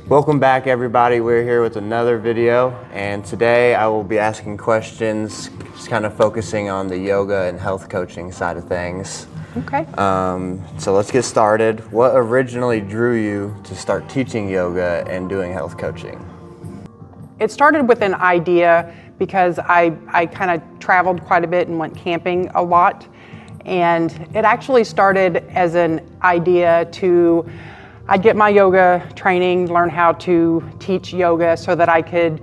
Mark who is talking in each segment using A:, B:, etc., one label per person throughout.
A: Welcome back, everybody. We're here with another video, and today I will be asking questions, just kind of focusing on the yoga and health coaching side of things.
B: Okay.
A: So let's get started. What originally drew you to start teaching yoga and doing health coaching?
B: It started with an idea because I kind of traveled quite a bit and went camping a lot. And it actually started as an idea I'd get my yoga training, learn how to teach yoga so that I could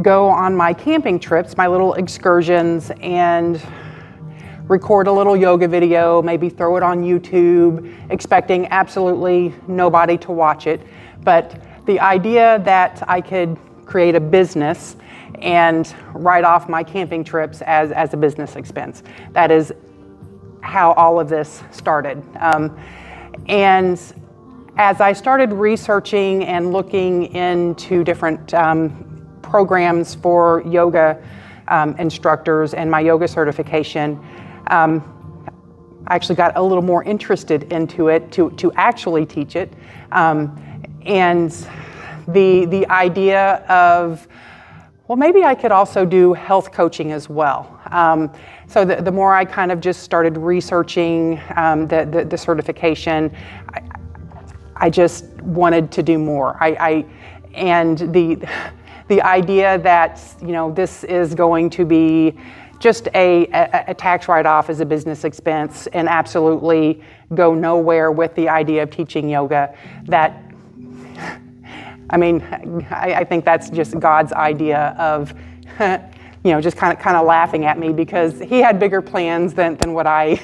B: go on my camping trips, my little excursions, and record a little yoga video, maybe throw it on YouTube, expecting absolutely nobody to watch it. But the idea that I could create a business and write off my camping trips as a business expense. That is how all of this started. And as I started researching and looking into different programs for yoga instructors and my yoga certification, I actually got a little more interested into it to actually teach it. And the idea of, well, maybe I could also do health coaching as well. So the more I kind of just started researching the certification, I just wanted to do more. And the idea that, this is going to be just a tax write-off as a business expense and absolutely go nowhere with the idea of teaching yoga, I think that's just God's idea of, just kind of laughing at me because he had bigger plans than what I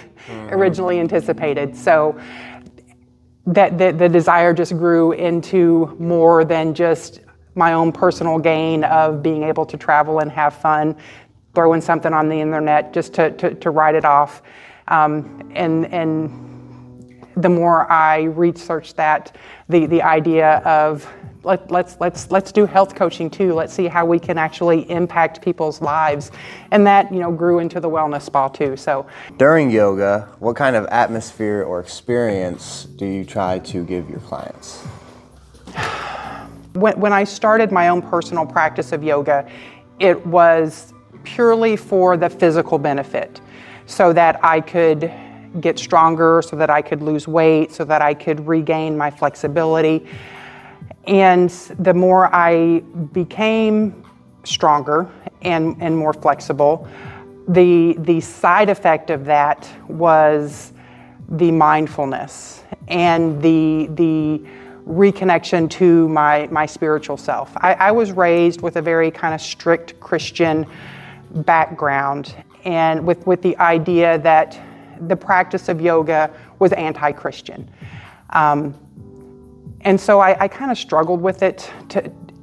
B: originally anticipated. So that the desire just grew into more than just my own personal gain of being able to travel and have fun, throwing something on the internet just to write it off. And the more I researched that, the idea of let's do health coaching too. Let's see how we can actually impact people's lives, and that grew into the wellness spa too. So
A: during yoga, what kind of atmosphere or experience do you try to give your clients?
B: When I started my own personal practice of yoga, it was purely for the physical benefit, so that I could get stronger, so that I could lose weight, so that I could regain my flexibility. And the more I became stronger and more flexible, the side effect of that was the mindfulness and the reconnection to my spiritual self. I was raised with a very kind of strict Christian background, and with the idea that the practice of yoga was anti-Christian. And so I kind of struggled with it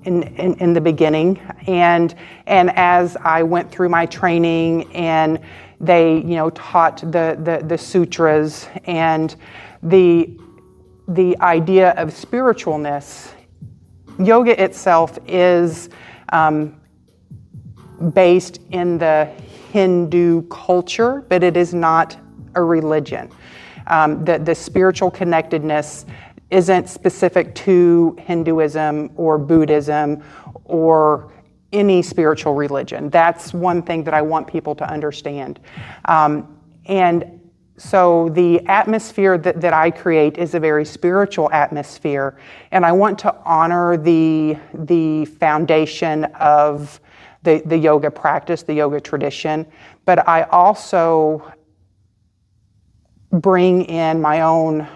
B: in the beginning, and as I went through my training and they taught the sutras and the idea of spiritualness. Yoga itself is based in the Hindu culture, but it is not a religion. The spiritual connectedness isn't specific to Hinduism or Buddhism or any spiritual religion. That's one thing that I want people to understand. And so the atmosphere that I create is a very spiritual atmosphere, and I want to honor the foundation of the yoga practice, the yoga tradition, but I also bring in my own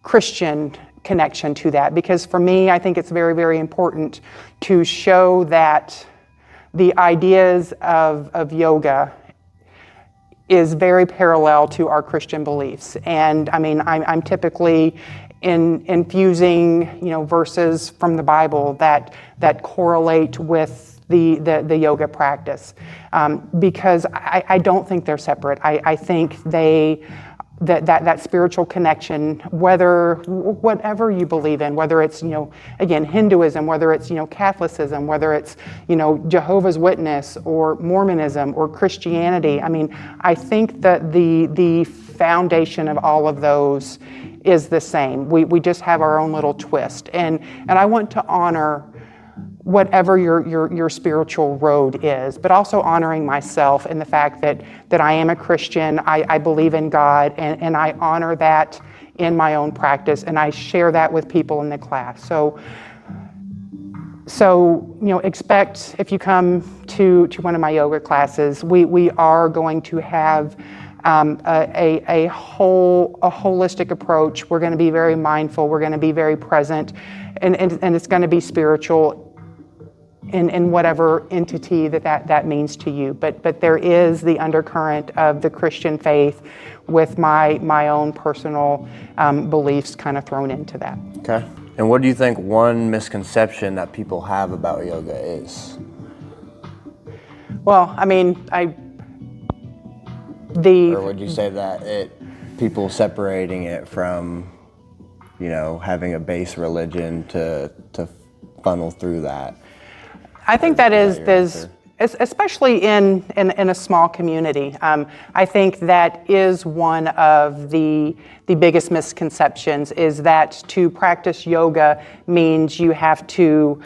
B: Christian connection to that, because for me, I think it's very, very important to show that the ideas of yoga is very parallel to our Christian beliefs. And I'm typically infusing verses from the Bible that correlate with the yoga practice, because I don't think they're separate. I think that spiritual connection, whatever you believe in, whether it's again Hinduism, whether it's Catholicism, whether it's Jehovah's Witness or Mormonism or Christianity. I think that the foundation of all of those is the same. We just have our own little twist. And I want to honor whatever your spiritual road is, but also honoring myself in the fact that I am a Christian, I believe in God, and I honor that in my own practice, and I share that with people in the class. So expect, if you come to one of my yoga classes, we are going to have a holistic approach. We're going to be very mindful. We're going to be very present, and it's going to be spiritual in whatever entity that means to you. But there is the undercurrent of the Christian faith with my own personal beliefs kind of thrown into that.
A: Okay. And what do you think one misconception that people have about yoga is?
B: Well, I mean,
A: Or would you say that people separating it from, having a base religion to funnel through that?
B: I think that is especially in a small community. I think that is one of the biggest misconceptions, is that to practice yoga means you have to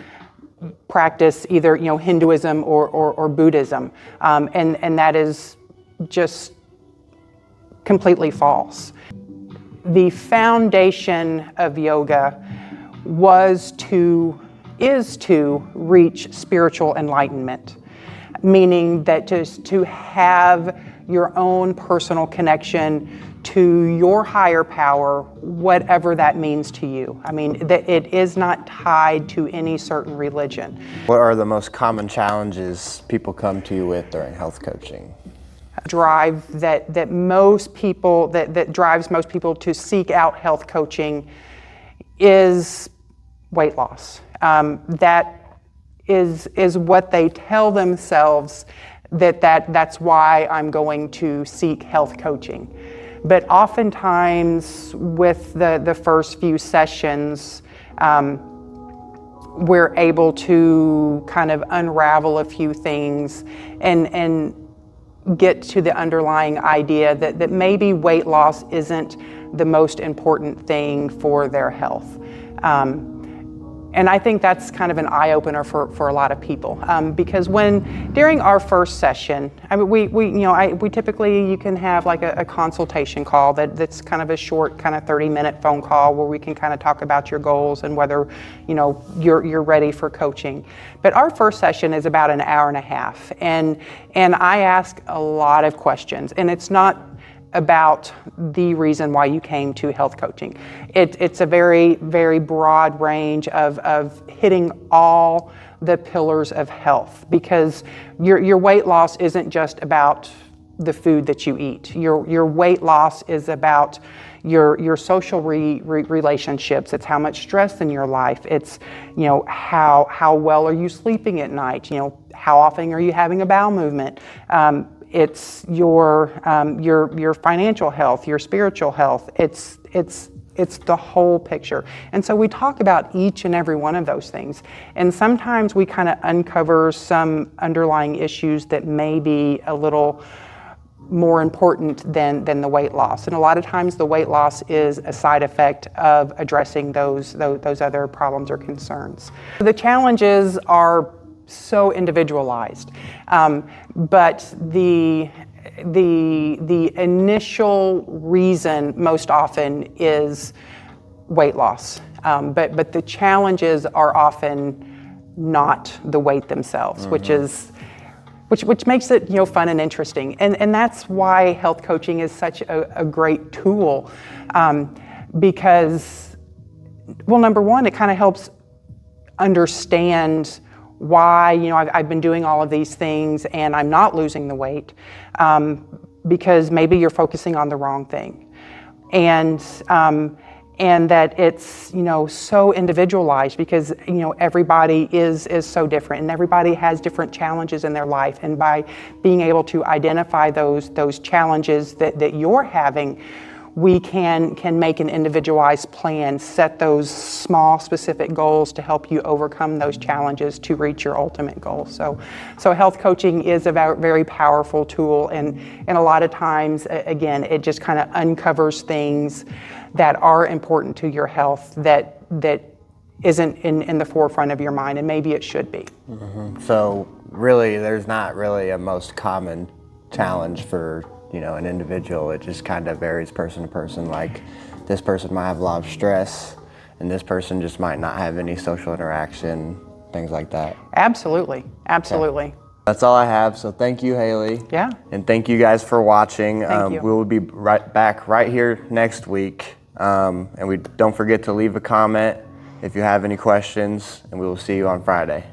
B: practice either Hinduism or Buddhism, and that is just completely false. The foundation of yoga is to reach spiritual enlightenment, meaning that just to have your own personal connection to your higher power, whatever that means to you. I mean, that it is not tied to any certain religion.
A: What are the most common challenges people come to you with during health coaching?
B: Drive that drives most people to seek out health coaching is weight loss. That is what they tell themselves, that's why I'm going to seek health coaching. But oftentimes with the first few sessions, we're able to kind of unravel a few things and get to the underlying idea that maybe weight loss isn't the most important thing for their health. And I think that's kind of an eye-opener for a lot of people, because during our first session, I mean, we typically, you can have like a consultation call that's kind of a short, kind of 30-minute phone call where we can kind of talk about your goals and whether you're ready for coaching. But our first session is about an hour and a half, and I ask a lot of questions, and it's not about the reason why you came to health coaching. It's a very, very broad range of hitting all the pillars of health, because your weight loss isn't just about the food that you eat. Your weight loss is about your social relationships. It's how much stress in your life. It's how well are you sleeping at night. How often are you having a bowel movement. It's your financial health, your spiritual health. It's the whole picture. And so we talk about each and every one of those things. And sometimes we kind of uncover some underlying issues that may be a little more important than the weight loss. And a lot of times the weight loss is a side effect of addressing those other problems or concerns. The challenges are so individualized, but the initial reason most often is weight loss, but the challenges are often not the weight themselves, which makes it fun and interesting, and that's why health coaching is such a great tool, because, well, number one, it kind of helps understand why I've been doing all of these things and I'm not losing the weight, because maybe you're focusing on the wrong thing, and that it's so individualized, because everybody is so different, and everybody has different challenges in their life, and by being able to identify those challenges that you're having, we can make an individualized plan, set those small specific goals to help you overcome those challenges to reach your ultimate goal. So health coaching is a very powerful tool, and a lot of times, again, it just kind of uncovers things that are important to your health that isn't in the forefront of your mind, and maybe it should be.
A: Mm-hmm. So really, there's not really a most common challenge for an individual. It just kind of varies person to person. Like this person might have a lot of stress, and this person just might not have any social interaction, things like that.
B: Absolutely.
A: Okay. That's all I have. So thank you, Haley.
B: Yeah.
A: And thank you guys for watching.
B: Thank you.
A: We will be back right here next week. And we don't forget to leave a comment if you have any questions, and we will see you on Friday.